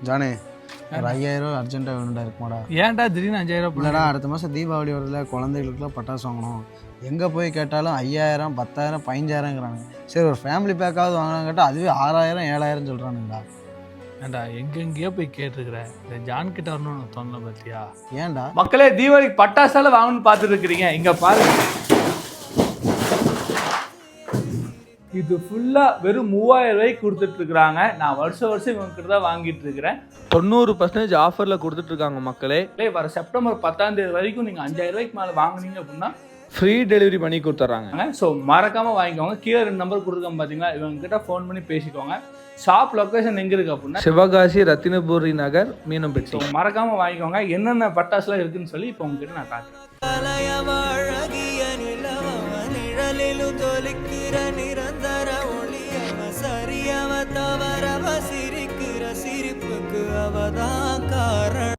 ஜானே ஒரு 5000 ரூபா அர்ஜென்ட்டாக வேணும்டா இருக்குமாடா. ஏன்டா திடீர்னு 5000 இல்லைடா அடுத்த மாதம் தீபாவளி வருதுல, குழந்தைகளுக்குலாம் பட்டாசு வாங்கணும். எங்கே போய் கேட்டாலும் 5000 10,000 15,000ங்கிறாங்க. சரி ஒரு ஃபேமிலி பேக்காவது வாங்கினாங்க கேட்டால் அதுவே 6000 7000 சொல்கிறானுங்களா. ஏன்டா எங்கெங்கேயோ போய் கேட்டிருக்கிறேன். இந்த ஜான் கிட்ட வரணும்னு தோணல பார்த்தியா? ஏன்டா மக்களே தீபாவளிக்கு பட்டாசால வாங்கணும்னு பார்த்துட்டு இருக்கிறீங்க. இங்கே பாருங்க, இது ஃபுல்லாக வெறும் 3000 ரூபாய்க்கு கொடுத்துட்ருக்குறாங்க. நான் வருஷம் இவங்க கிட்ட தான் வாங்கிட்டு இருக்கிறேன். 90% ஆஃபரில் கொடுத்துட்ருக்காங்க மக்களே. வர செப்டம்பர் 10ஆம் தேதி வரைக்கும் நீங்கள் 5000 ரூபாய்க்கு மேலே வாங்கினீங்க அப்படின்னா ஃப்ரீ டெலிவரி பண்ணி கொடுத்துட்றாங்க. ஸோ மறக்காமல் வாங்கிக்கோங்க. கீழே 2 நம்பர் கொடுத்துருக்கோம் பார்த்தீங்களா, இவங்க கிட்ட ஃபோன் பண்ணி பேசிக்கோங்க. ஷாப் லொக்கேஷன் எங்கே இருக்குது அப்படின்னா சிவகாசி ரத்தினபுரி நகர் மீனம்பட்டி. ஸோ மறக்காமல் வாங்கிக்கோங்க. என்னென்ன பட்டாசுலாம் இருக்குதுன்னு சொல்லி இப்போ உங்ககிட்ட நான் காட்டுறேன். நிரந்தர ஒளியவ சரியவ தவறவ சிரிக்கிற சிரிப்புக்கு அவதான்